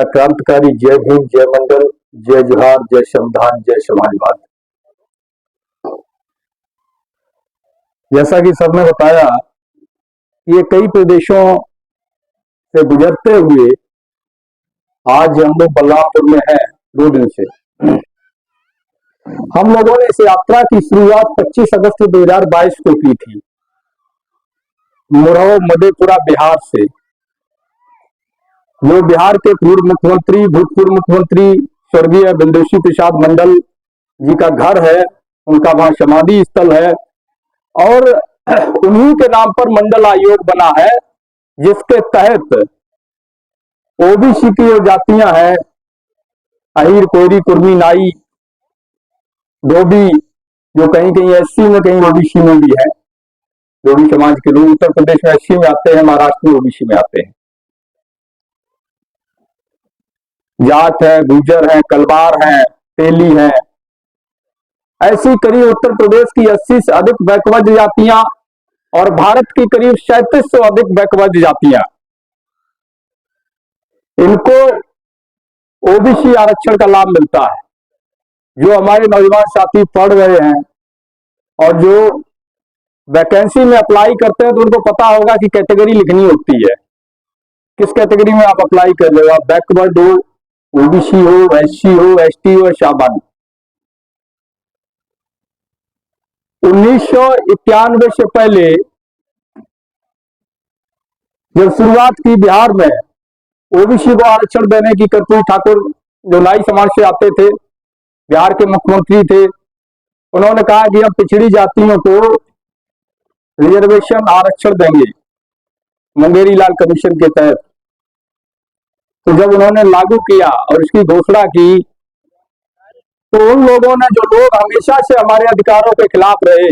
क्रांतिकारी जय भीम, जय मंगल, जय जोहार, जय संविधान, जय समाजवाद। जैसा कि सबने बताया, ये कई प्रदेशों से गुजरते हुए आज हम लोग बलरामपुर में हैं 2 दिन से। हम लोगों ने इस यात्रा की शुरुआत 25 अगस्त 2022 को की थी, मुरहू मधेपुरा बिहार से। जो बिहार के पूर्व मुख्यमंत्री, भूतपूर्व मुख्यमंत्री स्वर्गीय बिंदुश्री प्रसाद मंडल जी का घर है, उनका वहां समाधि स्थल है और उन्हीं के नाम पर मंडल आयोग बना है, जिसके तहत ओबीसी की जो जातियां हैं, अहीर, कोयरी, कुर्मी, नाई, धोबी, जो कहीं कहीं एससी में, कहीं ओबीसी में भी है। धोबी समाज के लोग उत्तर प्रदेश में एससी में आते हैं, महाराष्ट्र में ओबीसी में आते हैं। जाट है, गुर्जर है, कलवार है, तेली है, ऐसी करीब उत्तर प्रदेश की 80 से अधिक बैकवर्ड जातियां और भारत की करीब 37 से अधिक बैकवर्ड जातियां, इनको ओबीसी आरक्षण का लाभ मिलता है। जो हमारे नौजवान साथी पढ़ रहे हैं और जो वैकेंसी में अप्लाई करते हैं, तो उनको पता होगा कि कैटेगरी लिखनी होती है, किस कैटेगरी में आप अप्लाई कर रहे हो। आप बैकवर्ड हो, ओबीसी हो, एससी हो, एसटी हो, शाबान। 1991 से पहले जब शुरुआत की बिहार में ओबीसी को आरक्षण देने की, कर्पूरी ठाकुर जो नाई समाज से आते थे, बिहार के मुख्यमंत्री थे, उन्होंने कहा कि हम पिछड़ी जातियों को रिजर्वेशन आरक्षण देंगे मुंगेरी लाल कमीशन के तहत। तो जब उन्होंने लागू किया और इसकी घोषणा की, तो उन लोगों ने, जो लोग हमेशा से हमारे अधिकारों के खिलाफ रहे,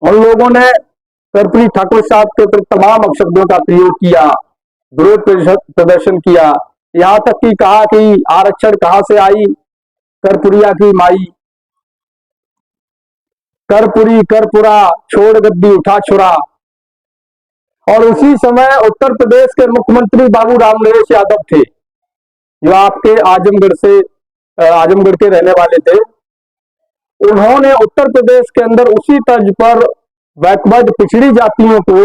उन लोगों ने कर्पूरी ठाकुर साहब के तमाम अपशब्दों का प्रयोग किया, विरोध प्रदर्शन किया, यहां तक कि कहा कि आरक्षण कहां से आई, कर्पुरिया की माई, कर्पुरी कर्पुरा, छोड़ गद्दी उठा छुरा। और उसी समय उत्तर प्रदेश के मुख्यमंत्री बाबू रामनरेश यादव थे, जो आपके आजमगढ़ के रहने वाले थे। उन्होंने उत्तर प्रदेश के अंदर उसी तर्ज पर बैकवर्ड पिछड़ी जातियों को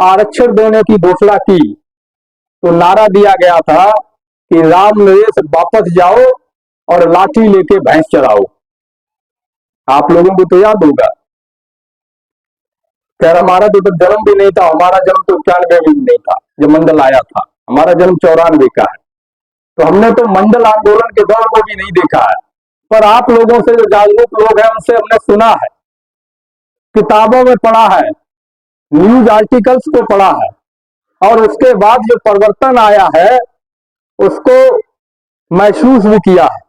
आरक्षण देने की घोषणा की। तो नारा दिया गया था कि रामनरेश वापस जाओ और लाठी लेके भैंस चराओ। आप लोगों को तो याद होगा। खैर, हमारा तो जन्म भी नहीं था, हमारा जन्म तो 91 में भी नहीं था जब मंडल आया था, हमारा जन्म 94 का है। तो हमने तो मंडल आंदोलन के दौर को भी नहीं देखा है, पर आप लोगों से जो जागरूक लोग हैं, उनसे हमने सुना है, किताबों में पढ़ा है, न्यूज आर्टिकल्स को पढ़ा है, और उसके बाद जो परिवर्तन आया है उसको महसूस भी किया है।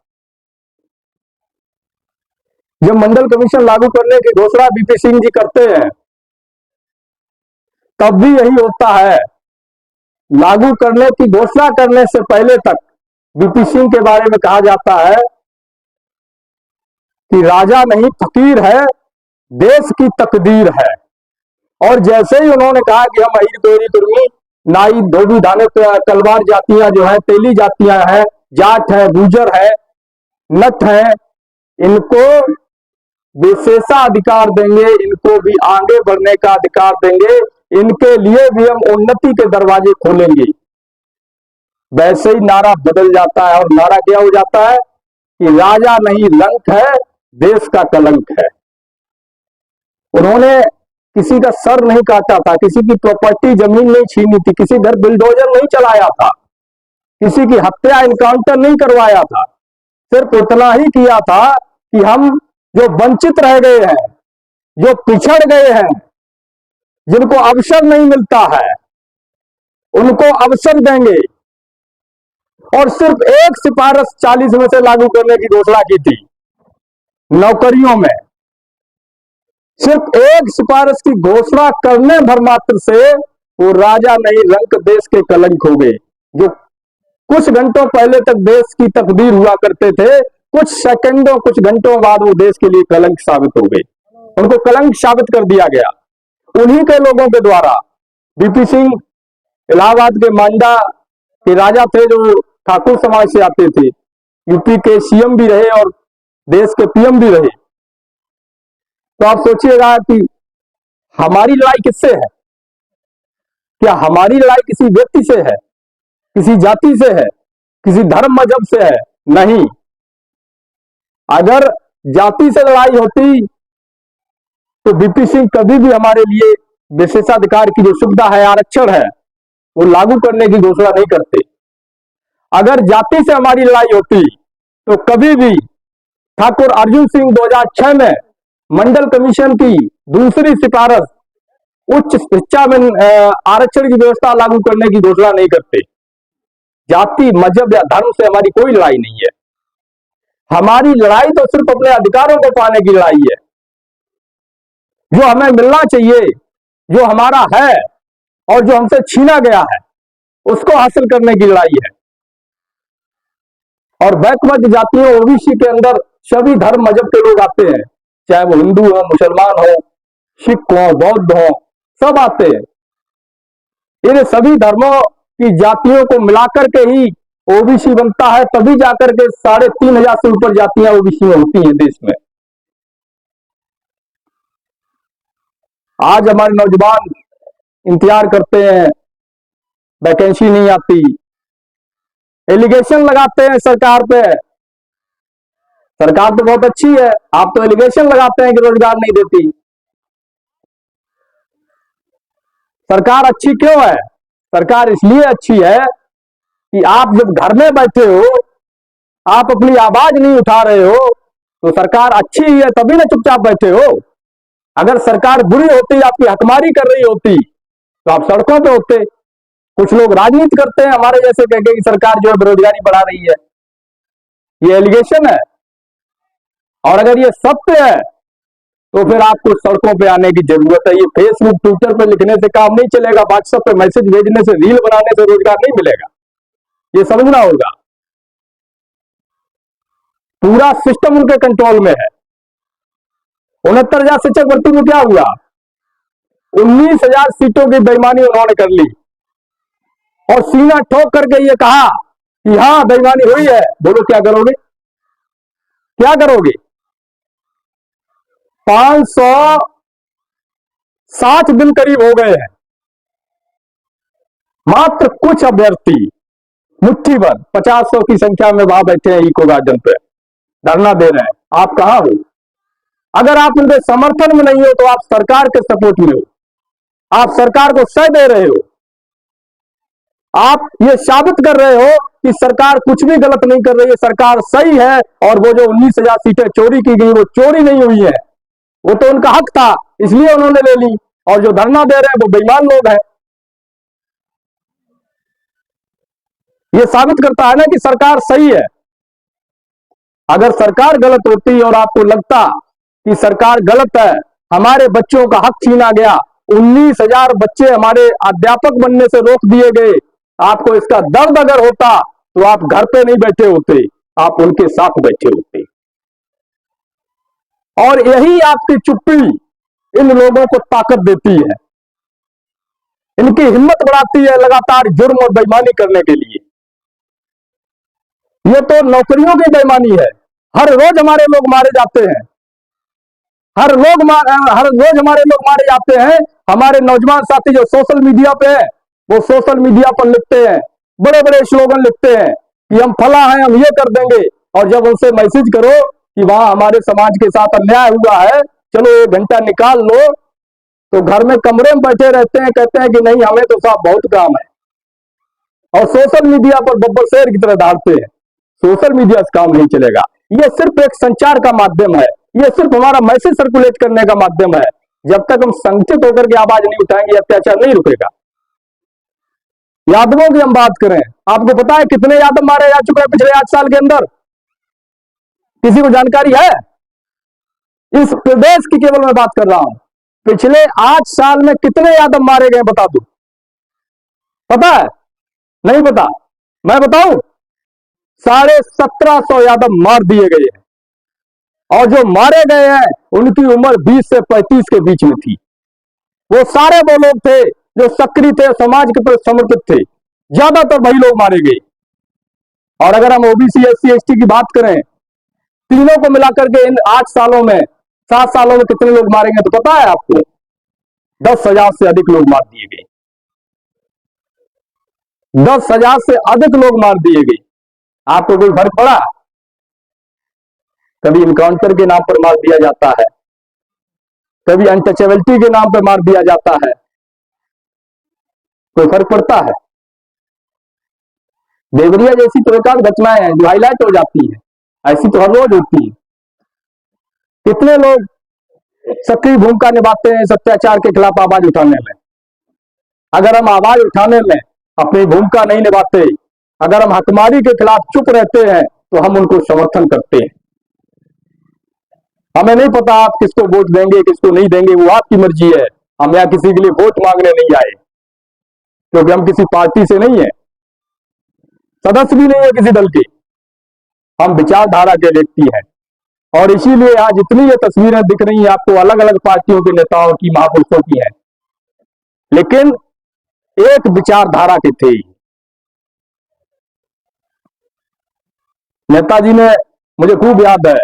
जब मंडल कमीशन लागू करने की घोषणा बीपी सिंह जी करते हैं, तब भी यही होता है। लागू करने की घोषणा करने से पहले तक बीपी सिंह के बारे में कहा जाता है कि राजा नहीं फकीर है, देश की तकदीर है। और जैसे ही उन्होंने कहा कि हम अहीर, कोयरी, कुर्मी, नाई, धोबी, धाने, कलवार जातियां जो है, तेली जातियां हैं, जाट है, गुर्जर है, नट है, इनको विशेषाधिकार देंगे, इनको भी आगे बढ़ने का अधिकार देंगे, इनके लिए भी हम उन्नति के दरवाजे खोलेंगे। वैसे ही नारा बदल जाता है, और नारा क्या हो जाता है कि राजा नहीं लंक है, देश का कलंक है। उन्होंने किसी का सर नहीं काटा था, किसी की प्रॉपर्टी जमीन नहीं छीनी थी, किसी घर बुलडोजर नहीं चलाया था, किसी की हत्या एनकाउंटर नहीं करवाया था। सिर्फ इतना ही किया था कि हम जो वंचित रह गए हैं, जो पिछड़ गए हैं, जिनको अवसर नहीं मिलता है, उनको अवसर देंगे। और सिर्फ एक सिफारिश 40 में से लागू करने की घोषणा की थी नौकरियों में। सिर्फ एक सिफारिश की घोषणा करने भर मात्र से वो राजा नहीं रंक, देश के कलंक हो गए। जो कुछ घंटों पहले तक देश की तकदीर हुआ करते थे, कुछ सेकंडों, कुछ घंटों बाद वो देश के लिए कलंक साबित हो गए। उनको कलंक साबित कर दिया गया उन्हीं के लोगों के द्वारा। बीपी सिंह इलाहाबाद के मांडा के राजा थे, जो ठाकुर समाज से आते थे, यूपी के सीएम भी रहे और देश के पीएम भी रहे। तो आप सोचिएगा कि हमारी लड़ाई किससे है? क्या हमारी लड़ाई किसी व्यक्ति से है, किसी जाति से है, किसी धर्म मजहब से है? नहीं। अगर जाति से लड़ाई होती तो वीपी सिंह कभी भी हमारे लिए विशेषाधिकार की जो सुविधा है, आरक्षण है, वो लागू करने की घोषणा नहीं करते। अगर जाति से हमारी लड़ाई होती तो कभी भी ठाकुर अर्जुन सिंह 2006 में मंडल कमीशन की दूसरी सिफारिश उच्च शिक्षा में आरक्षण की व्यवस्था लागू करने की घोषणा नहीं करते। जाति, मजहब या धर्म से हमारी कोई लड़ाई नहीं है। हमारी लड़ाई तो सिर्फ अपने अधिकारों को पाने की लड़ाई है। जो हमें मिलना चाहिए, जो हमारा है और जो हमसे छीना गया है, उसको हासिल करने की लड़ाई है। और बैकवर्ड जातियों, ओबीसी के अंदर सभी धर्म मजहब के लोग आते हैं, चाहे वो हिंदू हो, मुसलमान हो, सिख हो, बौद्ध हो, सब आते हैं। इन सभी धर्मों की जातियों को मिलाकर के ही ओबीसी बनता है, तभी जाकर के 3,500 से ऊपर जातियां ओबीसी में होती हैं देश में। आज हमारे नौजवान इंतजार करते हैं, वैकेंसी नहीं आती, एलिगेशन लगाते हैं सरकार पे। सरकार तो बहुत अच्छी है, आप तो एलिगेशन लगाते हैं कि रोजगार नहीं देती। सरकार अच्छी क्यों है? सरकार इसलिए अच्छी है कि आप जब घर में बैठे हो, आप अपनी आवाज नहीं उठा रहे हो, तो सरकार अच्छी ही है, तभी ना चुपचाप बैठे हो। अगर सरकार बुरी होती, आपकी हकमारी कर रही होती, तो आप सड़कों पे होते। कुछ लोग राजनीति करते हैं हमारे जैसे, कह के कि सरकार जो है बेरोजगारी बढ़ा रही है। ये एलिगेशन है। और अगर ये सत्य है तो फिर आपको सड़कों पे आने की जरूरत है। ये फेसबुक, ट्विटर पे लिखने से काम नहीं चलेगा, व्हाट्सएप पे मैसेज भेजने से, रील बनाने से रोजगार नहीं मिलेगा। ये समझना होगा। पूरा सिस्टम उनके कंट्रोल में है। 69,000 शिक्षक भर्ती में क्या हुआ? 19,000 सीटों की बेईमानी उन्होंने कर ली और सीना ठोक करके ये कहा कि हाँ बेईमानी हुई है। बोलो क्या करोगे? क्या करोगे? 560 दिन करीब हो गए हैं, मात्र कुछ अभ्यर्थी मुट्ठी भर 50-100 की संख्या में वहां बैठे हैं इको गार्डन पे, धरना दे रहे हैं। आप कहां हो? अगर आप उनके समर्थन में नहीं हो तो आप सरकार के सपोर्ट में हो, आप सरकार को सह दे रहे हो। आप ये साबित कर रहे हो कि सरकार कुछ भी गलत नहीं कर रही है, सरकार सही है। और वो जो 19,000 सीटें चोरी की गई, वो चोरी नहीं हुई है, वो तो उनका हक था, इसलिए उन्होंने ले ली। और जो धरना दे रहे हैं वो बेईमान लोग हैं। ये साबित करता है ना कि सरकार सही है। अगर सरकार गलत होती और आपको लगता कि सरकार गलत है, हमारे बच्चों का हक छीना गया, 19,000 बच्चे हमारे अध्यापक बनने से रोक दिए गए, आपको इसका दर्द अगर होता तो आप घर पे नहीं बैठे होते, आप उनके साथ बैठे होते। और यही आपकी चुप्पी इन लोगों को ताकत देती है, इनकी हिम्मत बढ़ाती है लगातार जुर्म और बेईमानी करने के लिए। ये तो नौकरियों की बेईमानी है। हर रोज हमारे लोग मारे जाते हैं, हर रोज हमारे लोग मारे जाते हैं। हमारे नौजवान साथी जो सोशल मीडिया पे है, वो सोशल मीडिया पर लिखते हैं, बड़े बड़े स्लोगन लिखते हैं कि हम फला हैं, हम ये कर देंगे। और जब उनसे मैसेज करो कि वहां हमारे समाज के साथ अन्याय हुआ है, चलो 1 घंटा निकाल लो, तो घर में कमरे में बैठे रहते हैं, कहते हैं कि नहीं हमें तो साहब बहुत काम है। और सोशल मीडिया पर बब्बर शेर की तरह डालते हैं। सोशल मीडिया से काम नहीं चलेगा। ये सिर्फ एक संचार का माध्यम है, ये सिर्फ हमारा मैसेज सर्कुलेट करने का माध्यम है। जब तक हम संगठित होकर के आवाज नहीं उठाएंगे, अत्याचार नहीं रुकेगा। यादवों की हम बात करें, आपको पता है कितने यादव मारे जा चुके हैं पिछले 8 साल के अंदर? किसी को जानकारी है? इस प्रदेश की केवल मैं बात कर रहा हूं, पिछले 8 साल में कितने यादव मारे गए बता दो। पता है? नहीं पता? मैं बताऊं, 1750 यादव मार दिए गए हैं। और जो मारे गए हैं उनकी उम्र 20 से 35 के बीच में थी। वो सारे वो लोग थे जो सक्रिय थे, समाज के प्रति समर्पित थे। ज्यादातर वही लोग मारे गए। और अगर हम ओबीसी एससी एसटी की बात करें, तीनों को मिलाकर के इन 8 सालों में 7 सालों में कितने लोग मारेंगे तो पता है आपको? 10,000 से अधिक लोग मार दिए गए। 10,000 से अधिक लोग मार दिए गए। आपको कोई फर्क पड़ा? कभी इनकाउंटर के नाम पर मार दिया जाता है, कभी अनटचेबिलिटी के नाम पर मार दिया जाता है, कोई फर्क पड़ता है? देवरिया जैसी तो एक आध घटनाएं हैं जो हाईलाइट हो जाती है, ऐसी तो हर रोज होती है। कितने लोग सक्रिय भूमिका निभाते हैं इस अत्याचार के खिलाफ आवाज उठाने में। अगर हम आवाज उठाने में अपनी भूमिका नहीं निभाते, अगर हम हकमारी के खिलाफ चुप रहते हैं, तो हम उनको समर्थन करते हैं। हमें नहीं पता आप किसको वोट देंगे किसको नहीं देंगे, वो आपकी मर्जी है। हम यहां किसी के लिए वोट मांगने नहीं आए, क्योंकि हम किसी पार्टी से नहीं है, सदस्य भी नहीं है किसी दल के, हम विचारधारा के व्यक्ति हैं। और इसीलिए आज जितनी ये तस्वीरें दिख रही हैं आपको अलग अलग पार्टियों के नेताओं की, महापुरुषों की हैं, लेकिन एक विचारधारा के थे। नेताजी ने, मुझे खूब याद है,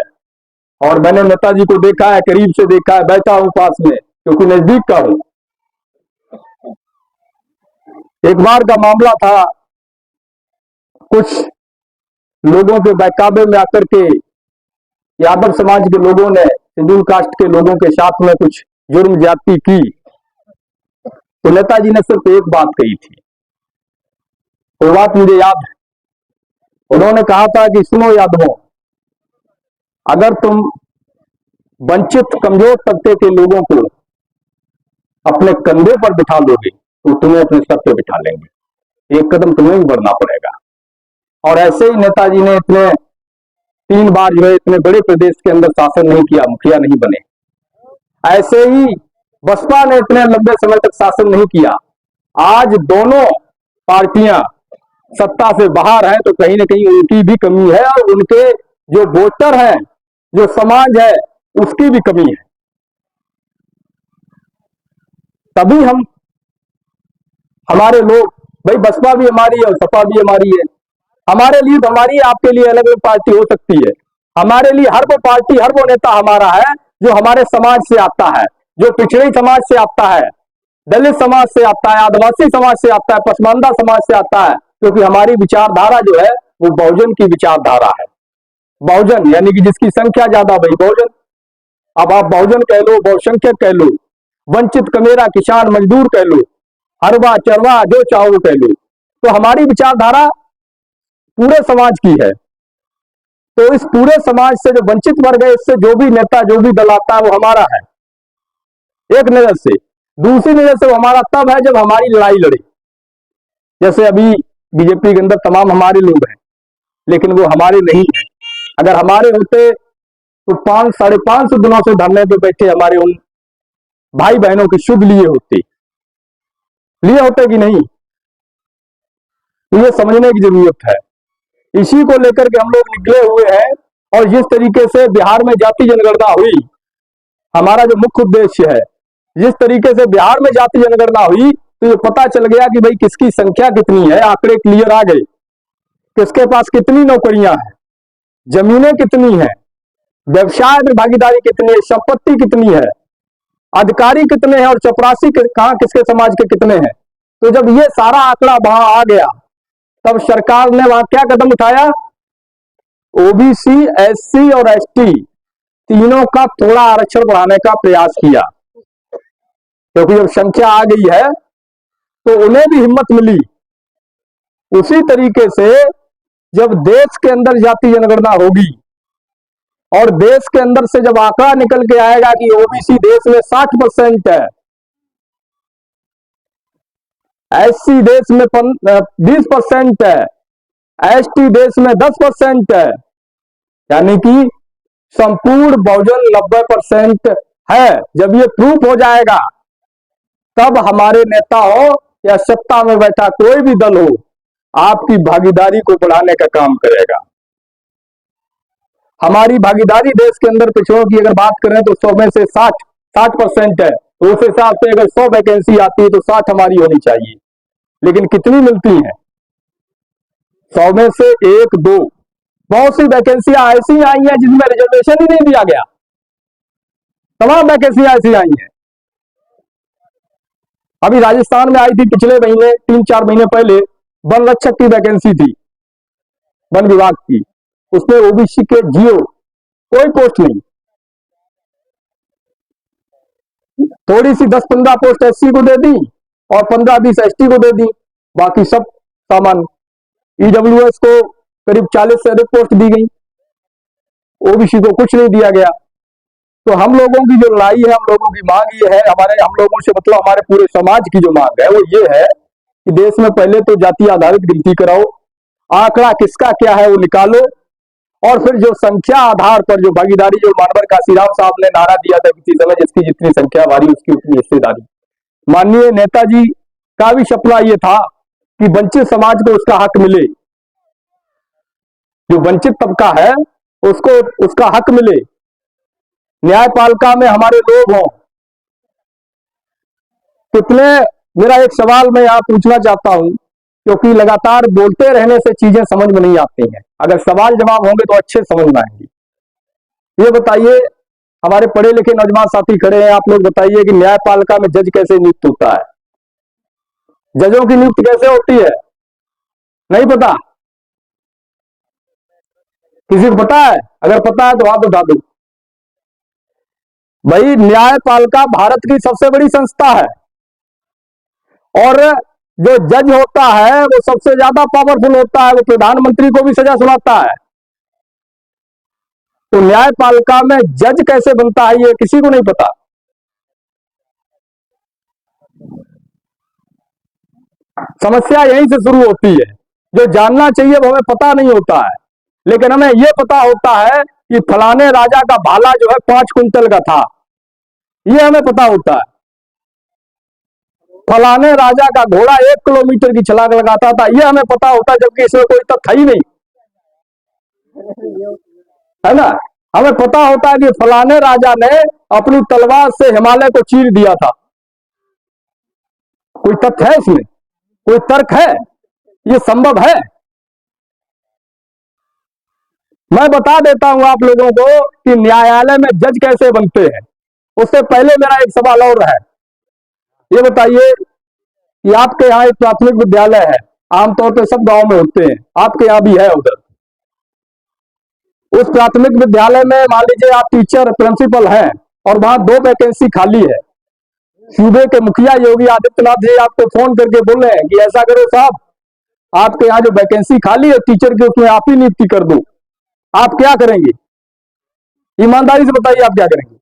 और मैंने नेताजी को देखा है, करीब से देखा है, बैठा हूं पास में क्योंकि नजदीक का हूं। एक बार का मामला था, कुछ लोगों के बहकावे में आकर के यादव समाज के लोगों ने शेड्यूल कास्ट के लोगों के साथ में कुछ जुर्म ज्यादती की, तो नेताजी ने सिर्फ एक बात कही थी, वो बात मुझे याद है। उन्होंने कहा था कि सुनो यादवों, अगर तुम वंचित कमजोर तबके के लोगों को अपने कंधे पर बिठा लोगे तो तुम्हें अपने सर पे बिठा लेंगे, एक कदम तुम्हें भी बढ़ना पड़ेगा। और ऐसे ही नेताजी ने इतने 3 बार जो है इतने बड़े प्रदेश के अंदर शासन नहीं किया, मुखिया नहीं बने। ऐसे ही बसपा ने इतने लंबे समय तक शासन नहीं किया। आज दोनों पार्टियां सत्ता से बाहर हैं, तो कहीं ना कहीं उनकी भी कमी है, और उनके जो वोटर हैं, जो समाज है, उसकी भी कमी है। तभी हम, हमारे लोग, भाई बसपा भी हमारी है और सपा भी हमारी है, हमारे लिए तो हमारी, आपके लिए अलग अलग पार्टी हो सकती है। हमारे लिए हर वो पार्टी, हर वो नेता हमारा है जो हमारे समाज से आता है, जो पिछड़े समाज से आता है, दलित समाज से आता है, आदिवासी समाज से आता है, पसमानदा समाज से आता है, क्योंकि हमारी विचारधारा जो है वो बहुजन की विचारधारा है। बहुजन यानी कि जिसकी संख्या ज्यादा वही बहुजन। अब आप बहुजन कह लो, बहुसंख्यक कह लो, वंचित कमेरा किसान मजदूर कह लो, हरवा चरवा जो चाहो कह लो, तो हमारी विचारधारा पूरे समाज की है। तो इस पूरे समाज से जो वंचित वर्ग है, इससे जो भी नेता जो भी दल आता है वो हमारा है एक नजर से। दूसरी नजर से वो हमारा तब है जब हमारी लड़ाई लड़े। जैसे अभी बीजेपी के अंदर तमाम हमारे लोग हैं, लेकिन वो हमारे नहीं है। अगर हमारे होते तो 500-550 दिनों से धरने पे बैठे हमारे उन भाई बहनों की शुद्ध लिए होते कि नहीं, तो ये समझने की जरूरत है। इसी को लेकर के हम लोग निकले हुए हैं। और जिस तरीके से बिहार में जाति जनगणना हुई, हमारा जो मुख्य उद्देश्य है, जिस तरीके से बिहार में जाति जनगणना हुई, तो ये पता चल गया कि भाई किसकी संख्या कितनी है, आंकड़े क्लियर आ गए, किसके पास कितनी नौकरियां हैं, जमीनें कितनी हैं, व्यवसाय में भागीदारी कितनी है, संपत्ति कितनी है, अधिकारी कितने हैं और चपरासी कहां किसके समाज के कितने हैं। तो जब ये सारा आंकड़ा वहां आ गया, तब सरकार ने वहां क्या कदम उठाया, ओबीसी, एससी और एसटी तीनों का थोड़ा आरक्षण बढ़ाने का प्रयास किया, क्योंकि जब संख्या आ गई है तो उन्हें भी हिम्मत मिली। उसी तरीके से जब देश के अंदर जाति जनगणना होगी और देश के अंदर से जब आंकड़ा निकल के आएगा कि ओबीसी देश में 60% है, एससी देश में 20% है, एसटी देश में 10% है, यानी कि संपूर्ण बहुजन 90% है। जब ये प्रूफ हो जाएगा, तब हमारे नेता हो या सत्ता में बैठा कोई भी दल हो, आपकी भागीदारी को बढ़ाने का काम करेगा। हमारी भागीदारी देश के अंदर पिछड़ों की अगर बात करें तो 100 में से 60% है, तो उस हिसाब से अगर 100 वैकेंसी आती है तो 60 हमारी होनी चाहिए, लेकिन कितनी मिलती है? 100 में से एक दो, बहुत सी वैकेंसियां ऐसी आई हैं जिसमें रिजर्वेशन ही नहीं दिया गया। तमाम वैकेंसियां ऐसी आई हैं। अभी राजस्थान में आई थी पिछले महीने, 3-4 महीने पहले, वन रक्षक की वैकेंसी थी, वन विभाग की। उसमें ओबीसी के 0, कोई पोस्ट नहीं। थोड़ी सी 10-15 पोस्ट एससी को दे दी और 15-20 एसटी को दे दी, बाकी सब सामान्य। ईडब्ल्यूएस को करीब 40 से अधिक पोस्ट दी गई, ओबीसी को कुछ नहीं दिया गया। तो हम लोगों की जो लड़ाई है, हम लोगों की मांग ये है, हम लोगों से मतलब हमारे पूरे समाज की जो मांग है वो ये है कि देश में पहले तो जाति आधारित गिनती कराओ, आंकड़ा किसका क्या है वो निकालो, और फिर जो संख्या आधार पर जो भागीदारी, जो मानवर काशीराम साहब ने नारा दिया था किसी समय, जिसकी जितनी संख्या भारी उसकी उतनी हिस्सेदारी। माननीय नेताजी का भी सपना ये था कि वंचित समाज को उसका हक मिले, जो वंचित तबका है उसको उसका हक मिले, न्यायपालिका में हमारे लोग हों। कितने, मेरा एक सवाल मैं यहां पूछना चाहता हूं, क्योंकि लगातार बोलते रहने से चीजें समझ में नहीं आती हैं, अगर सवाल जवाब होंगे तो अच्छे समझ में आएंगे। ये बताइए, हमारे पढ़े लिखे नौजवान साथी खड़े हैं, आप लोग बताइए कि न्यायपालिका में जज कैसे नियुक्त होता है? जजों की नियुक्ति कैसे होती है? नहीं पता? किसी को पता है? अगर पता है तो हाथ उठा दो। भाई, न्यायपालिका भारत की सबसे बड़ी संस्था है, और जो जज होता है वो सबसे ज्यादा पावरफुल होता है, वो प्रधानमंत्री को भी सजा सुनाता है। तो न्यायपालिका में जज कैसे बनता है ये किसी को नहीं पता। समस्या यहीं से शुरू होती है। जो जानना चाहिए वो हमें पता नहीं होता है, लेकिन हमें यह पता होता है कि फलाने राजा का भाला जो है 5 कुंटल का था, ये हमें पता होता है। फलाने राजा का घोड़ा 1 किलोमीटर की छलांग लगाता था, ये हमें पता होता है, जबकि इसमें कोई तथ्य ही नहीं है ना। हमें पता होता है कि फलाने राजा ने अपनी तलवार से हिमालय को चीर दिया था। कोई तथ्य है इसमें? कोई तर्क है? ये संभव है? मैं बता देता हूं आप लोगों को कि न्यायालय में जज कैसे बनते हैं। उससे पहले मेरा एक सवाल और है। ये बताइए कि आपके यहाँ एक प्राथमिक विद्यालय है, आमतौर पर सब गांव में होते हैं, आपके यहाँ भी है उधर। उस प्राथमिक विद्यालय में मान लीजिए आप टीचर प्रिंसिपल हैं और वहां 2 वैकेंसी खाली है। सूबे के मुखिया योगी आदित्यनाथ जी आपको फोन करके बोले हैं कि ऐसा करो साहब, आपके यहाँ जो वैकेंसी खाली है टीचर की, उसमें आप ही नियुक्ति कर दो। आप क्या करेंगे? ईमानदारी से बताइए, आप क्या करेंगे?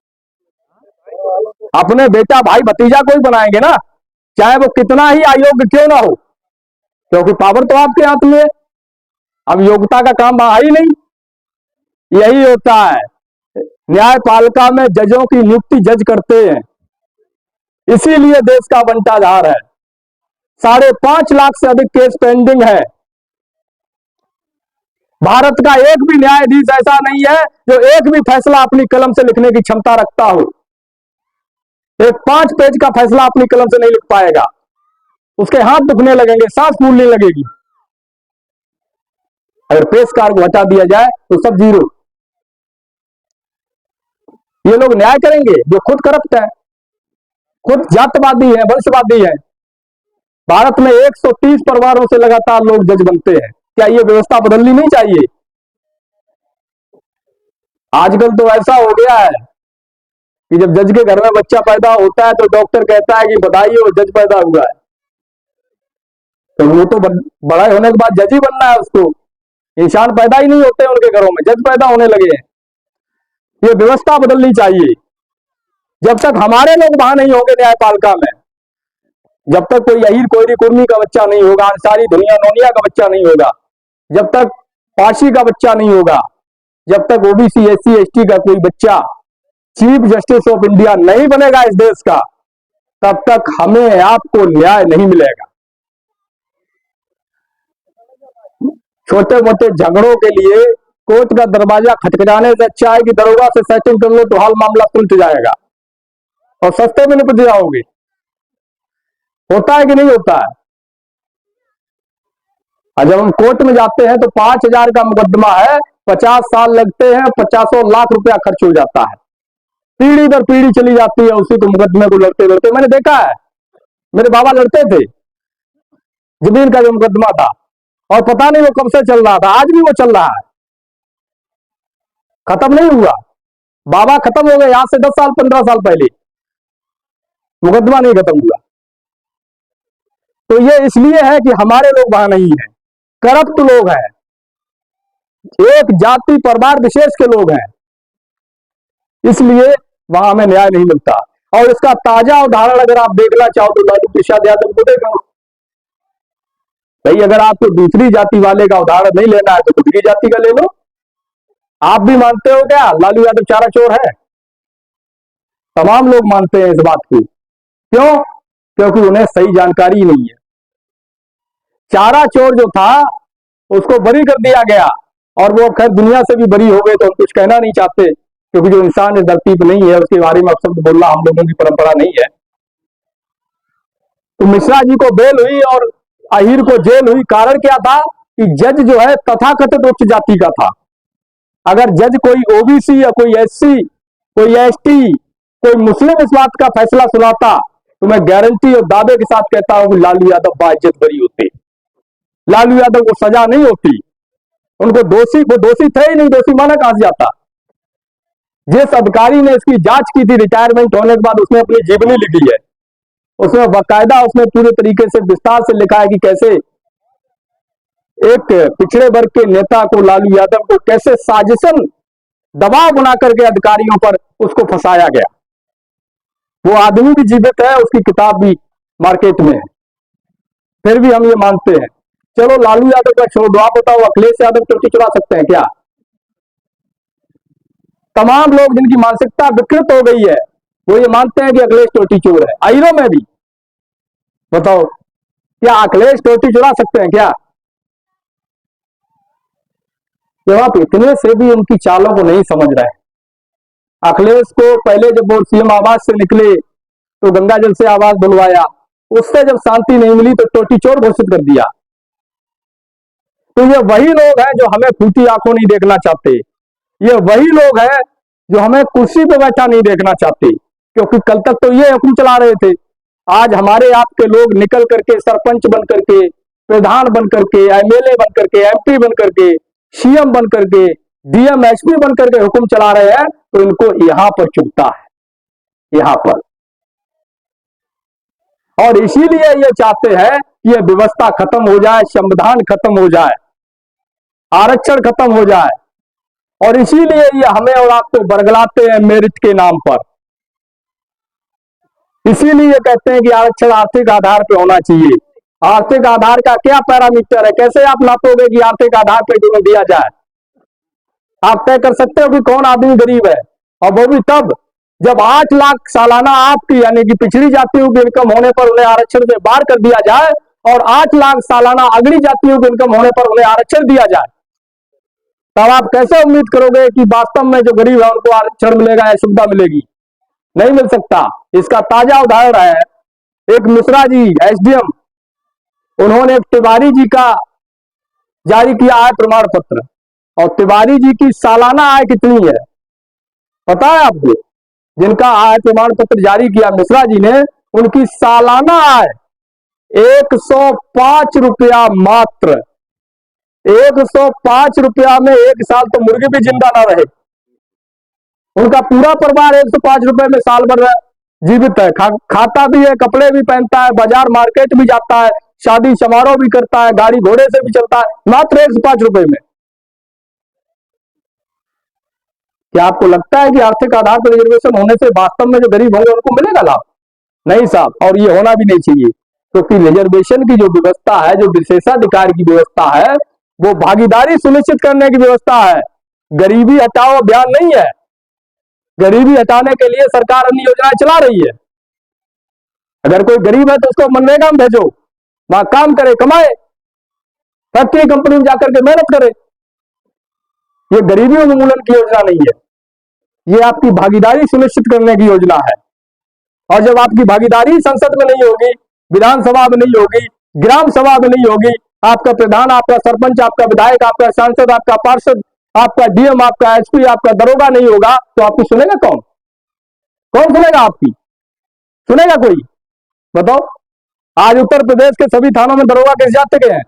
अपने बेटा भाई भतीजा को ही बनाएंगे ना, चाहे वो कितना ही अयोग्य क्यों ना हो, क्योंकि पावर तो आपके हाथ में है। अब योग्यता का काम वहां ही नहीं। यही होता है, न्यायपालिका में जजों की नियुक्ति जज करते हैं, इसीलिए देश का बंटाधार है। 5.5 लाख से अधिक केस पेंडिंग है। भारत का एक भी न्यायाधीश ऐसा नहीं है जो एक भी फैसला अपनी कलम से लिखने की क्षमता रखता हो। एक 5 पेज का फैसला अपनी कलम से नहीं लिख पाएगा, उसके हाथ दुखने लगेंगे, सांस फूलने लगेगी। अगर पेशकार को हटा दिया जाए तो सब जीरो। ये लोग न्याय करेंगे जो खुद करप्ट है, खुद जातवादी है, वंशवादी है। भारत में 130 परिवारों से लगातार लोग जज बनते हैं। क्या ये व्यवस्था बदलनी नहीं चाहिए? आजकल तो ऐसा हो गया है कि जब जज के घर में बच्चा पैदा होता है तो डॉक्टर कहता है कि बधाई हो, जज पैदा हुआ है। तो वो तो बड़ा होने के बाद जज ही बनना है उसको। इंसान पैदा ही नहीं होते उनके घरों में, जज पैदा होने लगे हैं। ये व्यवस्था बदलनी चाहिए। जब तक हमारे लोग वहां नहीं होंगे न्यायपालिका में, जब तक कोई अहीर कोयरी कुर्मी का बच्चा नहीं होगा, अंसारी दुनिया नोनिया का बच्चा नहीं होगा, जब तक पाशी का बच्चा नहीं होगा, जब तक ओबीसी एससी एसटी का कोई बच्चा चीफ जस्टिस ऑफ इंडिया नहीं बनेगा इस देश का, तब तक हमें आपको न्याय नहीं मिलेगा। छोटे मोटे झगड़ों के लिए कोर्ट का दरवाजा खटखटाने से अच्छा है कि दरोगा से सेटिंग कर लो तो हाल मामला सुलझ जाएगा और सस्ते में निपट जाओगे। होता है कि नहीं होता है? और जब हम कोर्ट में जाते हैं तो 5,000 का मुकदमा है, 50 साल लगते हैं, 50 लाख रुपया खर्च हो जाता है, पीढ़ी दर पीढ़ी चली जाती है उसी को मुकदमे को लड़ते लड़ते। मैंने देखा है, मेरे बाबा लड़ते थे जमीन का जो मुकदमा था, और पता नहीं वो कब से चल रहा था, आज भी वो चल रहा है, खत्म नहीं हुआ। बाबा खत्म हो गए आज से 10 साल 15 साल पहले, मुकदमा नहीं खत्म हुआ। तो ये इसलिए है कि हमारे लोग वहां नहीं है, करप्ट लोग हैं, एक जाति परिवार विशेष के लोग हैं, इसलिए वहां हमें न्याय नहीं मिलता। और इसका ताजा उदाहरण अगर आप देखना चाहो तो लालू प्रसाद यादव को देखो भाई। अगर आपको दूसरी जाति वाले का उदाहरण नहीं लेना है तो दूसरी जाति का ले लो। आप भी मानते हो क्या लालू यादव चारा चोर है? तमाम लोग मानते हैं इस बात को। क्यों? क्योंकि उन्हें सही जानकारी नहीं है। चारा चोर जो था उसको बरी कर दिया गया, और वो खैर दुनिया से भी बरी हो गए, तो हम कुछ कहना नहीं चाहते, क्योंकि जो इंसान इस धरती पर नहीं है उसके बारे में अपशब्द बोलना हम लोगों की परंपरा नहीं है। तो मिश्रा जी को बेल हुई और अहिर को जेल हुई। कारण क्या था कि जज जो है तथाकथित उच्च जाति का था। अगर जज कोई ओबीसी या कोई एससी, कोई एसटी, कोई मुस्लिम इस बात का फैसला सुनाता, तो मैं गारंटी और दावे के साथ कहता हूं कि लालू यादव बाइज्जत बरी होते, लालू यादव को सजा नहीं होती, उनको वो दोषी थे ही नहीं, दोषी माना कहां से जाता। जिस अधिकारी ने इसकी जांच की थी रिटायरमेंट होने के बाद, उसने अपनी जीवनी लिखी है, उसमें बाकायदा उसने पूरे तरीके से विस्तार से लिखा है कि कैसे एक पिछड़े वर्ग के नेता को, लालू यादव को, कैसे साजिशन दबाव बना करके अधिकारियों पर उसको फंसाया गया। वो आदमी भी जीवित है, उसकी किताब भी मार्केट में है, फिर भी हम ये मानते हैं। चलो लालू यादव का छोड़ दो, आप बताओ अखिलेश यादव टोटी चुरा सकते हैं क्या? तमाम लोग जिनकी मानसिकता विकृत हो गई है वो ये मानते हैं कि अखिलेश टोटी चोर है। आईरो में भी बताओ, क्या अखिलेश टोटी चुरा सकते हैं क्या? जब आप इतने से भी उनकी चालों को नहीं समझ रहे। अखिलेश को पहले जब वो सीएम आवास से निकले तो गंगा जल से आवाज बुलवाया, उससे जब शांति नहीं मिली तो टोटी चोर घोषित कर दिया। तो ये वही लोग हैं जो हमें फूटी आंखों नहीं देखना चाहते, ये वही लोग हैं जो हमें कुर्सी पे बैठा नहीं देखना चाहते, क्योंकि कल तक तो ये हुक्म चला रहे थे। आज हमारे आपके लोग निकल करके सरपंच बन करके, प्रधान बन करके, एमएलए बन करके, एमपी बन करके, सीएम बन करके, डीएम एसपी बन करके हुक्म चला रहे हैं, तो इनको यहां पर चुभता है, यहां पर। और इसीलिए ये चाहते हैं कि यह व्यवस्था खत्म हो जाए, संविधान खत्म हो जाए, आरक्षण खत्म हो जाए, और इसीलिए ये हमें और आपको बरगलाते हैं मेरिट के नाम पर। इसीलिए कहते हैं कि आरक्षण आर्थिक आधार पर होना चाहिए। आर्थिक आधार का क्या पैरामीटर है? कैसे आप नापोगे कि आर्थिक आधार पर क्यों दिया जाए? आप तय कर सकते हो कि कौन आदमी गरीब है, और वो भी तब जब 8 लाख सालाना आपकी यानी कि पिछड़ी जातियों की इनकम होने पर उन्हें आरक्षण से बाहर कर दिया जाए, और 8 लाख सालाना अगली जातियों की इनकम होने पर उन्हें आरक्षण दिया जाए। तब आप कैसे उम्मीद करोगे कि वास्तव में जो गरीब है उनको आरक्षण मिलेगा या सुविधा मिलेगी? नहीं मिल सकता। इसका ताजा उदाहरण है एक मिश्रा जी एसडीएम, उन्होंने तिवारी जी का जारी किया आय प्रमाण पत्र, और तिवारी जी की सालाना आय कितनी है पता है आपको? जिनका आय प्रमाण पत्र जारी किया मिश्रा जी ने, उनकी सालाना आय 105 रुपया मात्र। 105 रुपया में एक साल तो मुर्गी भी जिंदा ना रहे। उनका पूरा परिवार 105 रुपए में साल भर जीवित है, खाता भी है, कपड़े भी पहनता है, बाजार मार्केट भी जाता है, शादी समारोह भी करता है, गाड़ी घोड़े से भी चलता है, मात्र 105 रुपए में। क्या आपको लगता है कि आर्थिक आधार पर रिजर्वेशन होने से वास्तव में जो गरीब होंगे उनको मिलेगा लाभ? नहीं साहब, और ये होना भी नहीं चाहिए, क्योंकि रिजर्वेशन की जो व्यवस्था है, जो विशेषाधिकार की व्यवस्था है, वो भागीदारी सुनिश्चित करने की व्यवस्था है, गरीबी हटाओ अभियान नहीं है। गरीबी हटाने के लिए सरकार अन्य योजनाएं चला रही है। अगर कोई गरीब है तो उसको मनरेगा में भेजो, वहां काम करे, कमाए, फैक्ट्री कंपनी में जाकर के मेहनत करे। ये गरीबी उन्मूलन की योजना नहीं है, ये आपकी भागीदारी सुनिश्चित करने की योजना है। और जब आपकी भागीदारी संसद में नहीं होगी, विधानसभा में नहीं होगी, ग्राम सभा में नहीं होगी, आपका प्रधान, आपका सरपंच, आपका विधायक, आपका सांसद, आपका पार्षद, आपका डीएम, आपका एसपी, आपका दरोगा नहीं होगा तो आपकी सुनेगा कौन? कौन सुनेगा आपकी? सुनेगा कोई? बताओ। आज उत्तर प्रदेश के सभी थानों में दरोगा किस जात के हैं,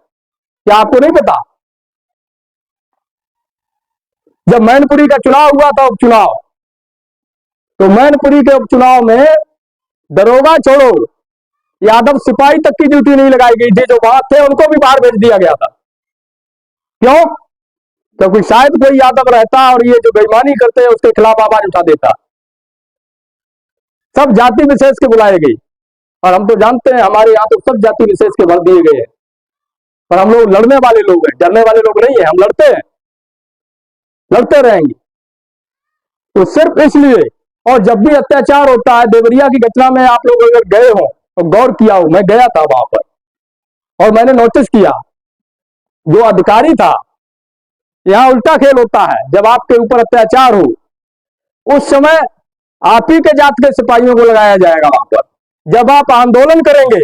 क्या आपको नहीं पता? जब मैनपुरी का चुनाव हुआ था, उपचुनाव, तो मैनपुरी के उपचुनाव में दरोगा छोड़ो, यादव सिपाही तक की ड्यूटी नहीं लगाई गई थी। जो वहां थे उनको भी बाहर भेज दिया गया था। क्यों? क्योंकि शायद कोई यादव रहता और ये जो बेईमानी करते हैं उसके खिलाफ आवाज उठा देता। सब जाति विशेष के बुलाए गए, और हम तो जानते हैं हमारे यहाँ तो सब जाति विशेष के भर दिए गए हैं। पर हम लोग लड़ने वाले लोग हैं, डरने वाले लोग नहीं है। हम लड़ते हैं, लड़ते रहेंगे। तो सिर्फ इसलिए, और जब भी अत्याचार होता है, देवरिया की घटना में आप लोग अगर गए हो और गौर किया हो, मैं गया था वहां पर और मैंने नोटिस किया, जो अधिकारी था, यहां उल्टा खेल होता है। जब आपके ऊपर अत्याचार हो उस समय आप ही के जात के सिपाहियों को लगाया जाएगा वहां पर। जब आप आंदोलन करेंगे,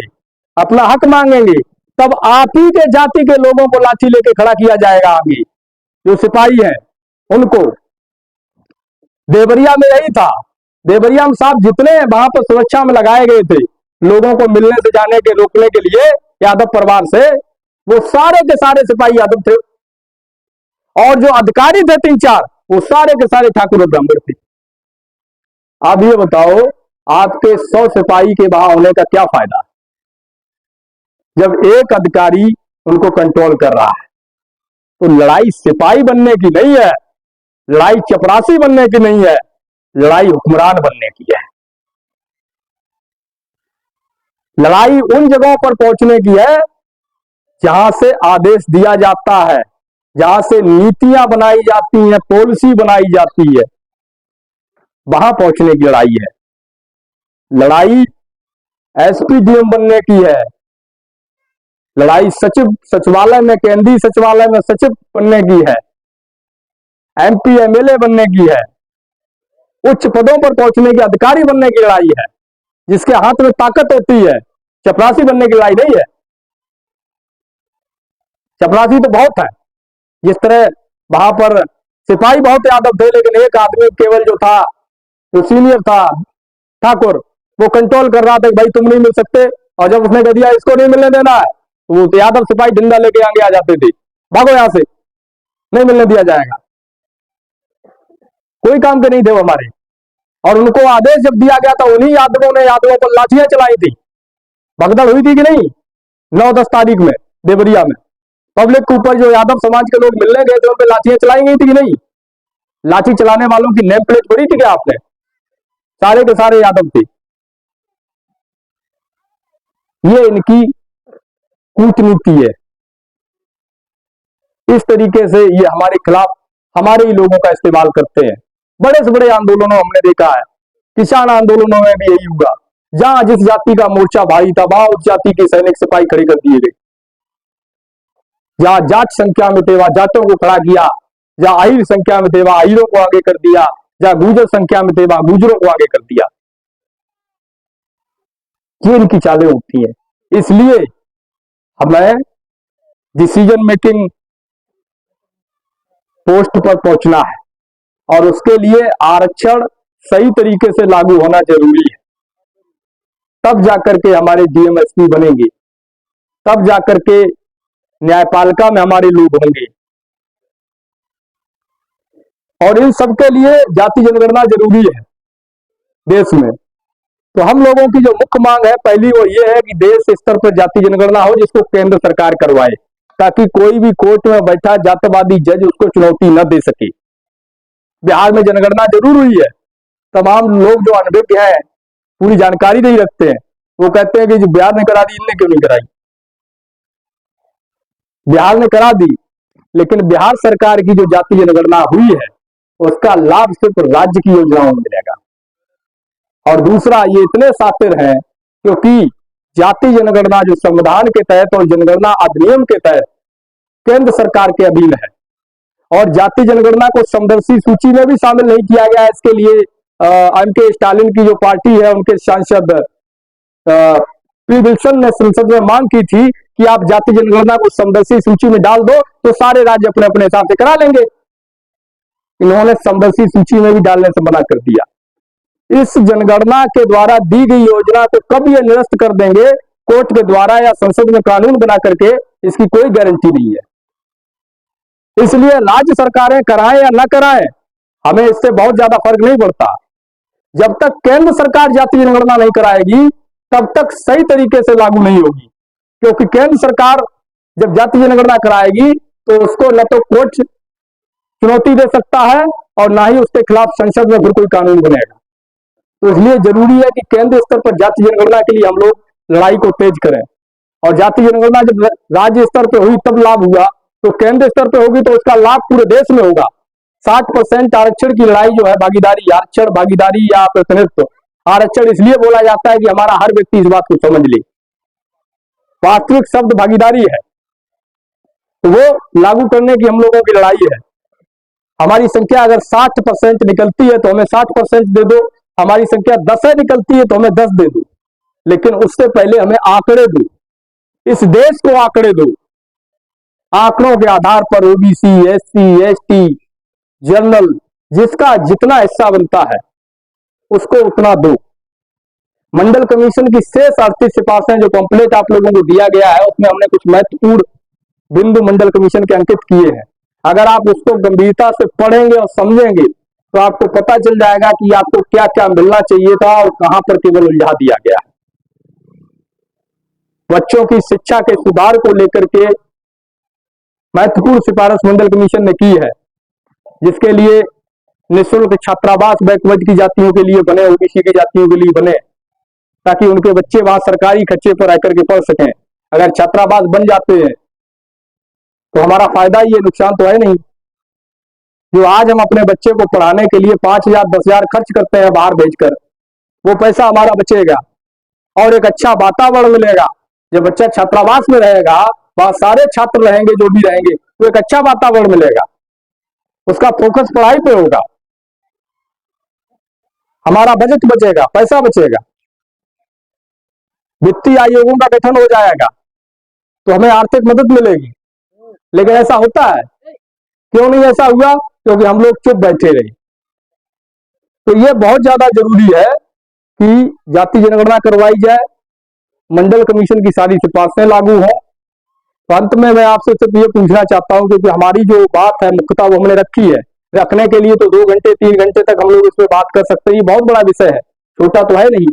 अपना हक मांगेंगे, तब आप ही के जाति के लोगों को लाठी लेके खड़ा किया जाएगा आगे, जो सिपाही हैं उनको। देवरिया में यही था। देवरिया में साहब जितने वहां पर सुरक्षा में लगाए गए थे लोगों को मिलने से जाने के रोकने के लिए यादव परिवार से, वो सारे के सारे सिपाही यादव थे, और जो अधिकारी थे 3-4 वो सारे के सारे ठाकुर और ब्राह्मण थे। आप ये बताओ, आपके 100 सिपाही के वहां होने का क्या फायदा, जब एक अधिकारी उनको कंट्रोल कर रहा है? तो लड़ाई सिपाही बनने की नहीं है, लड़ाई चपरासी बनने की नहीं है, लड़ाई हुक्मरान बनने की है। लड़ाई उन जगहों पर पहुंचने की है जहां से आदेश दिया जाता है, जहां से नीतियां बनाई जाती हैं, पॉलिसी बनाई जाती है, वहां पहुंचने की लड़ाई है। लड़ाई एसपी डीएम बनने की है, लड़ाई सचिव सचिवालय में, केंद्रीय सचिवालय में सचिव बनने की है, एमपी एमएलए बनने की है, उच्च पदों पर पहुंचने की, अधिकारी बनने की लड़ाई है, जिसके हाथ में ताकत होती है। चपरासी बनने की लड़ाई नहीं है। चपरासी तो बहुत है, जिस तरह वहां पर सिपाही बहुत यादव थे, लेकिन एक आदमी केवल जो था, जो सीनियर था ठाकुर, वो कंट्रोल कर रहा था कि भाई तुम नहीं मिल सकते, और जब उसने कह दिया इसको नहीं मिलने देना है, तो वो यादव सिपाही डंडा लेके आगे आ जाते थे, भागो यहां से, नहीं मिलने दिया जाएगा। कोई काम के नहीं थे वो हमारे। और उनको आदेश जब दिया गया था, उन्हीं यादवों ने यादवों पर लाठियां चलाई थी। भगदड़ हुई थी कि नहीं 9-10 तारीख में देवरिया में? पब्लिक के ऊपर जो यादव समाज के लोग मिलने गए थे उन पर लाठियां चलाई गई थी कि नहीं? लाठी चलाने वालों की नेम प्लेट पड़ी थी क्या आपने? सारे के सारे यादव थे। ये इनकी कूटनीति है। इस तरीके से ये हमारे खिलाफ हमारे ही लोगों का इस्तेमाल करते हैं। बड़े से बड़े आंदोलनों हमने देखा है, किसान आंदोलनों में भी यही हुआ। जहां जिस जाति का मोर्चा भारी था वहां उस जाति के सैनिक सिपाही खड़े कर दिए गए। जहां जाट संख्या में थे वहां जाटों को खड़ा किया, जहां आहिर संख्या में थे वहां आहिरों को आगे कर दिया, जहां गुर्जर संख्या में थे वहां गुर्जरों को आगे कर दिया। ये इनकी चालें होती हैं। इसलिए हमें डिसीजन मेकिंग पोस्ट पर पहुंचना है, और उसके लिए आरक्षण सही तरीके से लागू होना जरूरी है। तब जाकर के हमारे डीएमएसपी बनेंगे, तब जाकर के न्यायपालिका में हमारे लोग होंगे। और इन सबके लिए जाति जनगणना जरूरी है देश में। तो हम लोगों की जो मुख्य मांग है पहली वो ये है कि देश स्तर पर जाति जनगणना हो, जिसको केंद्र सरकार करवाए, ताकि कोई भी कोर्ट में बैठा जातिवादी जज उसको चुनौती न दे सके। बिहार में जनगणना जरूर हुई है, तमाम लोग जो अनभिज्ञ हैं, पूरी जानकारी नहीं रखते हैं, वो कहते हैं कि जो बिहार ने करा दी, इनने क्यों नहीं कराई? बिहार ने करा दी, लेकिन बिहार सरकार की जो जाति जनगणना हुई है उसका लाभ सिर्फ राज्य की योजनाओं में मिलेगा। और दूसरा, ये इतने शातिर हैं क्योंकि जाति जनगणना जो संविधान के तहत और जनगणना अधिनियम के तहत केंद्र सरकार के अधीन है, और जाति जनगणना को समदर्शी सूची में भी शामिल नहीं किया गया है। इसके लिए एमके स्टालिन की जो पार्टी है, उनके सांसद पी विल्सन ने संसद में मांग की थी कि आप जाति जनगणना को समदर्शी सूची में डाल दो तो सारे राज्य अपने अपने हिसाब से करा लेंगे। इन्होंने समदर्शी सूची में भी डालने से मना कर दिया। इस जनगणना के द्वारा दी गई योजना को कब ये निरस्त कर देंगे कोर्ट के द्वारा या संसद में कानून बना करके, इसकी कोई गारंटी नहीं है। इसलिए राज्य सरकारें कराएं या न कराएं, हमें इससे बहुत ज्यादा फर्क नहीं पड़ता। जब तक केंद्र सरकार जाति जनगणना नहीं कराएगी तब तक सही तरीके से लागू नहीं होगी, क्योंकि केंद्र सरकार जब जाति जनगणना कराएगी तो उसको न तो कोर्ट चुनौती दे सकता है और ना ही उसके खिलाफ संसद में फिर कोई कानून बनेगा। तो इसलिए जरूरी है कि केंद्र स्तर पर जाति जनगणना के लिए हम लोग लड़ाई को तेज करें। और जाति जनगणना जब राज्य स्तर पर हुई तब लाभ हुआ, तो केंद्र स्तर पर होगी तो उसका लाभ पूरे देश में होगा। 60% आरक्षण की लड़ाई जो है, भागीदारी, आरक्षण भागीदारी या प्रतिनिधित्व, आरक्षण इसलिए बोला जाता है कि हमारा हर व्यक्ति इस बात को समझ ले। वास्तविक शब्द भागीदारी है, तो वो लागू करने की हम लोगों की लड़ाई है। हमारी संख्या अगर 60% निकलती है तो हमें 60% दे दो, हमारी संख्या 10 निकलती है तो हमें 10 दे दो, लेकिन उससे पहले हमें आंकड़े दो, इस देश को आंकड़े दो। आंकड़ों के आधार पर ओबीसी, एससी, एसटी, जनरल, जिसका जितना हिस्सा बनता है उसको उतना दो। मंडल कमीशन की शेष 38 सिफारिशें जो पम्पलेट आप लोगों को दिया गया है, उसमें हमने कुछ महत्वपूर्ण बिंदु मंडल कमीशन के अंकित किए हैं। अगर आप उसको गंभीरता से पढ़ेंगे और समझेंगे तो आपको पता चल जाएगा कि आपको क्या क्या मिलना चाहिए था और कहां पर केवल उलझा दिया गया है। बच्चों की शिक्षा के सुधार को लेकर के महत्वपूर्ण सिफारिश मंडल कमीशन ने की है, जिसके लिए निःशुल्क छात्रावास बैकवर्ड की जातियों के लिए बने, ओबीसी की जातियों के लिए बने, ताकि उनके बच्चे वहां सरकारी खर्चे पर आकर के पढ़ सकें। अगर छात्रावास बन जाते हैं तो हमारा फायदा ही है, नुकसान तो है नहीं। जो आज हम अपने बच्चे को पढ़ाने के लिए 5,000 10,000 खर्च करते हैं बाहर भेजकर, वो पैसा हमारा बचेगा और एक अच्छा वातावरण मिलेगा। जब बच्चा छात्रावास में रहेगा, वहां सारे छात्र रहेंगे जो भी रहेंगे, तो एक अच्छा वातावरण मिलेगा, उसका फोकस पढ़ाई पे होगा, हमारा बजट बचेगा, पैसा बचेगा, वित्तीय आयोगों का गठन हो जाएगा तो हमें आर्थिक मदद मिलेगी। लेकिन ऐसा होता है? क्यों नहीं ऐसा हुआ? क्योंकि हम लोग चुप बैठे रहे। तो यह बहुत ज्यादा जरूरी है कि जाति जनगणना करवाई जाए, मंडल कमीशन की सारी सिफारिशें लागू हो। तो अंत में मैं आपसे सिर्फ ये पूछना चाहता हूं, क्योंकि हमारी जो बात है मुख्यतः वो हमने रखी है, रखने के लिए तो 2 घंटे 3 घंटे तक हम लोग इस पर बात कर सकते हैं। ये बहुत बड़ा विषय है, छोटा तो है नहीं,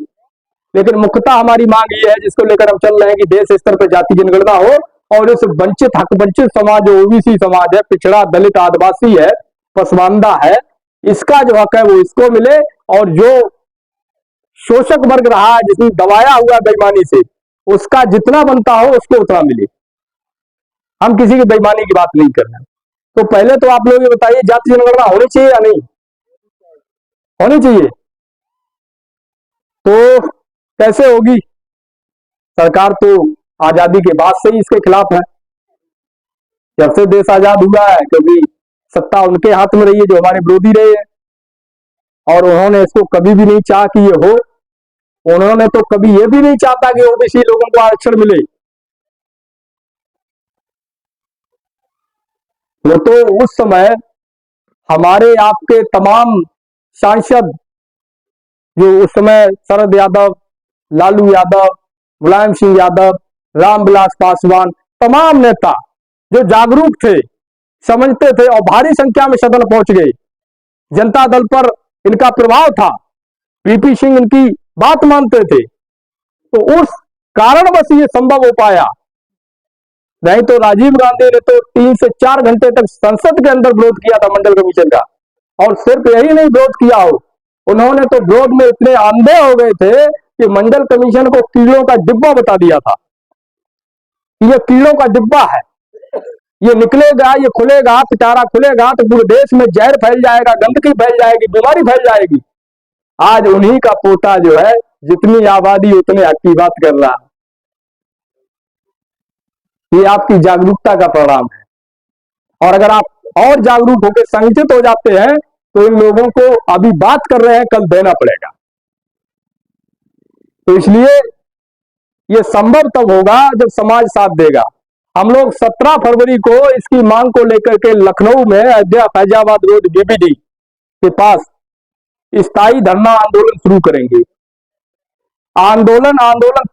लेकिन मुख्यतः हमारी मांग ये है जिसको लेकर हम चल रहे हैं कि देश स्तर पर जाति जनगणना हो और इस वंचित हक वंचित समाज जो ओबीसी समाज है, पिछड़ा, दलित, आदिवासी है, पसमानदा है, इसका जो हक है वो इसको मिले, और जो शोषक वर्ग रहा है, जिसने दबाया हुआ बेईमानी से, उसका जितना बनता हो उसको उतना मिले। हम किसी की बेईमानी की बात नहीं कर रहे हैं। तो पहले तो आप लोग ये बताइए, जाति जनगणना होनी चाहिए या नहीं होनी चाहिए? तो कैसे होगी? सरकार तो आजादी के बाद से ही इसके खिलाफ है, जब से देश आजाद हुआ है, क्योंकि सत्ता उनके हाथ में रही है जो हमारे विरोधी रहे हैं, और उन्होंने इसको कभी भी नहीं चाहा कि ये हो। उन्होंने तो कभी ये भी नहीं चाहता कि ओबीसी लोगों को आरक्षण मिले। वो तो उस समय हमारे आपके तमाम सांसद, जो उस समय शरद यादव, लालू यादव, मुलायम सिंह यादव, रामविलास पासवान, तमाम नेता जो जागरूक थे, समझते थे और भारी संख्या में सदन पहुंच गए। जनता दल पर इनका प्रभाव था, वीपी सिंह इनकी बात मानते थे, तो उस कारणवश ये संभव हो पाया। नहीं तो राजीव गांधी ने तो 3 से 4 घंटे तक संसद के अंदर विरोध किया था मंडल कमीशन का, और सिर्फ यही नहीं विरोध किया हो, उन्होंने तो विरोध में इतने अंधे हो गए थे कि मंडल कमीशन को कीड़ों का डिब्बा बता दिया था। ये कीड़ों का डिब्बा है, ये निकलेगा, ये खुलेगा, पिटारा खुलेगा तो पूरे देश में जहर फैल जाएगा, गंदगी फैल जाएगी, बीमारी फैल जाएगी। आज उन्हीं का पोता जो है, जितनी आबादी उतने हक की बात कर रहा है। ये आपकी जागरूकता का परिणाम है, और अगर आप और जागरूक होकर संगठित हो जाते हैं तो इन लोगों को अभी बात कर रहे हैं, कल देना पड़ेगा। तो इसलिए ये संभव तब होगा जब समाज साथ देगा। हम लोग 17 फरवरी को इसकी मांग को लेकर के लखनऊ में अयोध्या फैजाबाद रोड बीबीडी के पास स्थायी धरना आंदोलन शुरू करेंगे। आंदोलन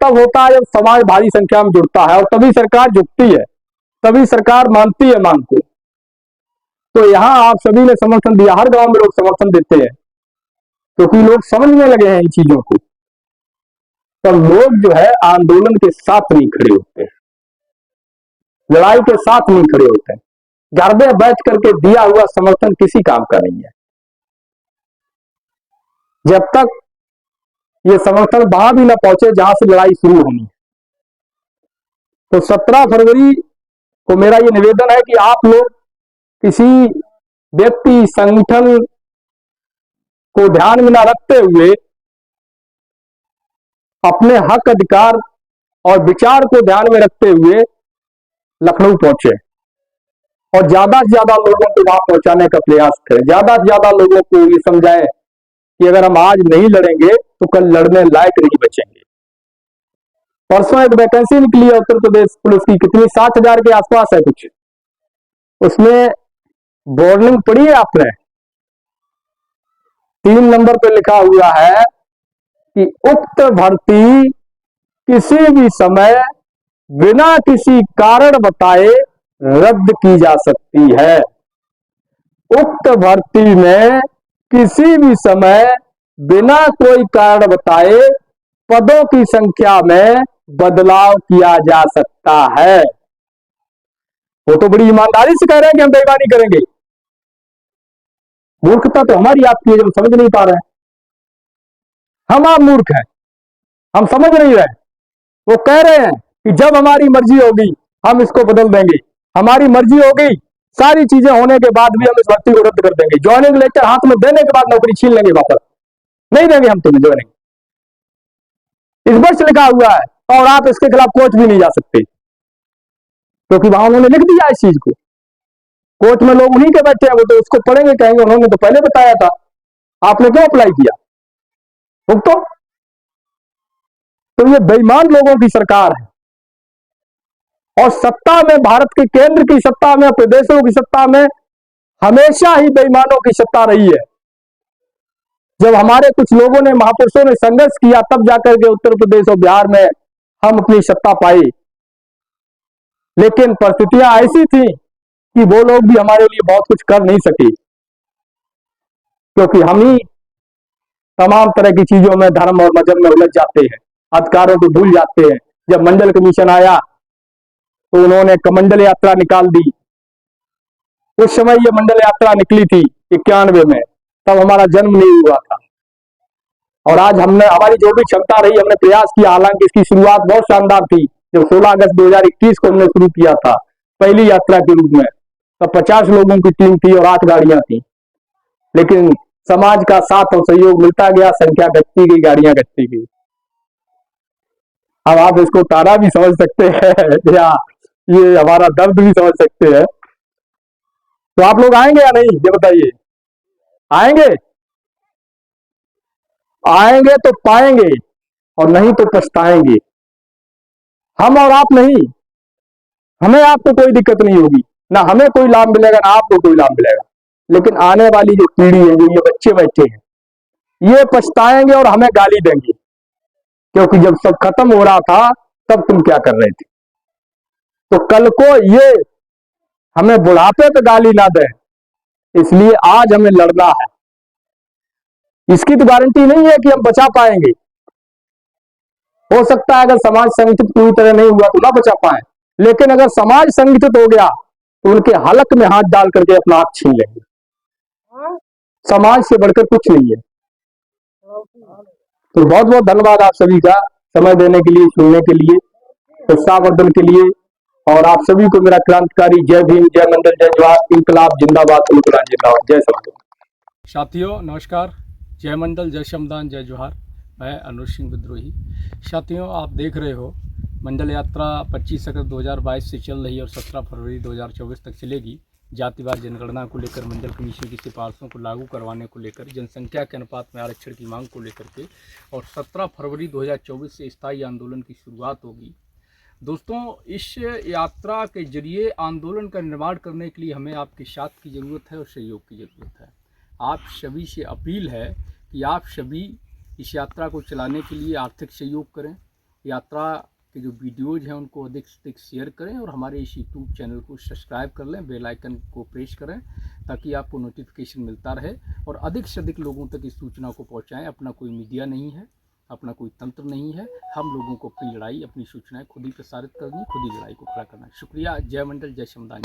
तब होता है जब समाज भारी संख्या में जुड़ता है, और तभी सरकार झुकती है, तभी सरकार मानती है मांग को। तो यहां आप सभी ने समर्थन दिया, हर गांव में लोग समर्थन देते हैं, क्योंकि लोग समझने लगे हैं इन चीजों को। तब लोग जो है आंदोलन के साथ नहीं खड़े होते हैं, लड़ाई के साथ नहीं खड़े होते हैं। घर में बैठ करके दिया हुआ समर्थन किसी काम का नहीं है। जब तक ये समर्थन वहां भी ना पहुंचे जहां से लड़ाई शुरू होनी है। तो 17 फरवरी को मेरा ये निवेदन है कि आप लोग किसी व्यक्ति संगठन को ध्यान में न रखते हुए अपने हक अधिकार और विचार को ध्यान में रखते हुए लखनऊ पहुंचे और ज्यादा से ज्यादा लोगों को वहां पहुंचाने का प्रयास करें। ज्यादा से ज्यादा लोगों को ये समझाएं कि अगर हम आज नहीं लड़ेंगे तो कल लड़ने लायक नहीं बचेंगे। परसों एक वैकेंसी निकली है उत्तर प्रदेश पुलिस की, कितनी 60,000 के आसपास है कुछ। उसमें वार्निंग पढ़ी है आपने? 3 नंबर पे लिखा हुआ है कि उक्त भर्ती किसी भी समय बिना किसी कारण बताए रद्द की जा सकती है। उक्त भर्ती में किसी भी समय बिना कोई कारण बताए पदों की संख्या में बदलाव किया जा सकता है। वो तो बड़ी ईमानदारी से कह रहे हैं कि हम बेईमानी करेंगे। मूर्खता तो हमारी आपकी है, जब समझ नहीं पा रहे हैं। हम आप मूर्ख हैं, हम समझ नहीं रहे। वो कह रहे हैं कि जब हमारी मर्जी होगी हम इसको बदल देंगे, हमारी मर्जी होगी, सारी चीजें होने के बाद भी हम इस भर्ती को रद्द कर देंगे। ज्वाइनिंग लेटर हाथ में देने के बाद नौकरी छीन लेंगे, वापस नहीं देंगे हम तुम्हें ज्वाइनिंग। इस वर्ष लिखा हुआ है और आप इसके खिलाफ कोर्ट भी नहीं जा सकते, क्योंकि वहां उन्होंने लिख दिया इस चीज को। कोर्ट में लोग उन्हीं के बैठे हैं, वो तो उसको पढ़ेंगे, कहेंगे उन्होंने तो पहले बताया था, आपने क्यों अप्लाई किया? तो ये बेईमान लोगों की सरकार है। और सत्ता में, भारत के केंद्र की सत्ता में, प्रदेशों की सत्ता में हमेशा ही बेईमानों की सत्ता रही है। जब हमारे कुछ लोगों ने, महापुरुषों ने संघर्ष किया, तब जाकर के उत्तर प्रदेश और बिहार में हम अपनी सत्ता पाई। लेकिन परिस्थितियां ऐसी थी कि वो लोग भी हमारे लिए बहुत कुछ कर नहीं सके, क्योंकि हम ही तमाम तरह की चीजों में, धर्म और मजहब में उलझ जाते हैं, अधिकारों को भूल जाते हैं। जब मंडल कमीशन आया तो उन्होंने कमंडल यात्रा निकाल दी। उस समय ये मंडल यात्रा निकली थी 91 में, तब हमारा जन्म नहीं हुआ था। और आज हमने, हमारी जो भी क्षमता रही, हमने प्रयास किया। हालांकि इसकी शुरुआत बहुत शानदार थी। जब 16 अगस्त 2021 को हमने शुरू किया था पहली यात्रा के रूप में, तब 50 लोगों की टीम थी और 8 गाड़ियां थी। लेकिन समाज का साथ और सहयोग मिलता गया, संख्या घटती गई, गाड़ियां घटती गई। अब आप इसको तारा भी समझ सकते हैं या ये हमारा दर्द भी समझ सकते हैं। तो आप लोग आएंगे या नहीं, ये बताइए? आएंगे? आएंगे तो पाएंगे, और नहीं तो पछताएंगे। हम और आप नहीं, हमें आपको कोई दिक्कत नहीं होगी, ना हमें कोई लाभ मिलेगा, ना आपको कोई लाभ मिलेगा। लेकिन आने वाली जो पीढ़ी है, जो ये बच्चे बैठे हैं, ये पछताएंगे और हमें गाली देंगे, क्योंकि जब सब खत्म हो रहा था तब तुम क्या कर रहे थे। तो कल को ये हमें बुढ़ापे पे गाली ना दे, इसलिए आज हमें लड़ना है। इसकी तो गारंटी नहीं है कि हम बचा पाएंगे। हो सकता है अगर समाज संगठित पूरी तरह नहीं हुआ तो ना बचा पाए, लेकिन अगर समाज संगठित हो गया तो उनके हलक में हाथ डाल करके अपना हक छीन लेंगे। समाज से बढ़कर कुछ नहीं है। तो बहुत बहुत धन्यवाद आप सभी का, समय देने के लिए, सुनने के लिए, उत्साहवर्धन के लिए। और आप सभी को मेरा क्रांतिकारी जय भीम, जय मंडल, जय जवाहर, इंकलाब जिंदाबाद, गुलाम जिंदाबाद, जय संविधान। साथियों नमस्कार, जय मंडल, जय श्रमदान, जय जोहार। मैं अनुज सिंह विद्रोही। साथियों आप देख रहे हो मंडल यात्रा 25 अगस्त 2022 से चल रही है और 17 फरवरी 2024 तक चलेगी। जातिवार जनगणना को लेकर, मंडल कमीशन की सिफारिशों को लागू करवाने को लेकर, जनसंख्या के अनुपात में आरक्षण की मांग को लेकर के, और 17 फरवरी 2024 से स्थायी आंदोलन की शुरुआत होगी। दोस्तों, इस यात्रा के जरिए आंदोलन का निर्माण करने के लिए हमें आपके साथ की ज़रूरत है और सहयोग की ज़रूरत है। आप सभी से अपील है कि आप सभी इस यात्रा को चलाने के लिए आर्थिक सहयोग करें, यात्रा के जो वीडियोज़ हैं उनको अधिक से अधिक शेयर करें, और हमारे इस यूट्यूब चैनल को सब्सक्राइब कर लें, बेल आइकन को प्रेस करें ताकि आपको नोटिफिकेशन मिलता रहे, और अधिक से अधिक लोगों तक इस सूचना को पहुंचाएं। अपना कोई मीडिया नहीं है, अपना कोई तंत्र नहीं है, हम लोगों को अपनी लड़ाई, अपनी सूचनाएं खुद ही प्रसारित करनी, खुद ही लड़ाई को खड़ा करना है। शुक्रिया। जय मंडल, जय श्यामदान।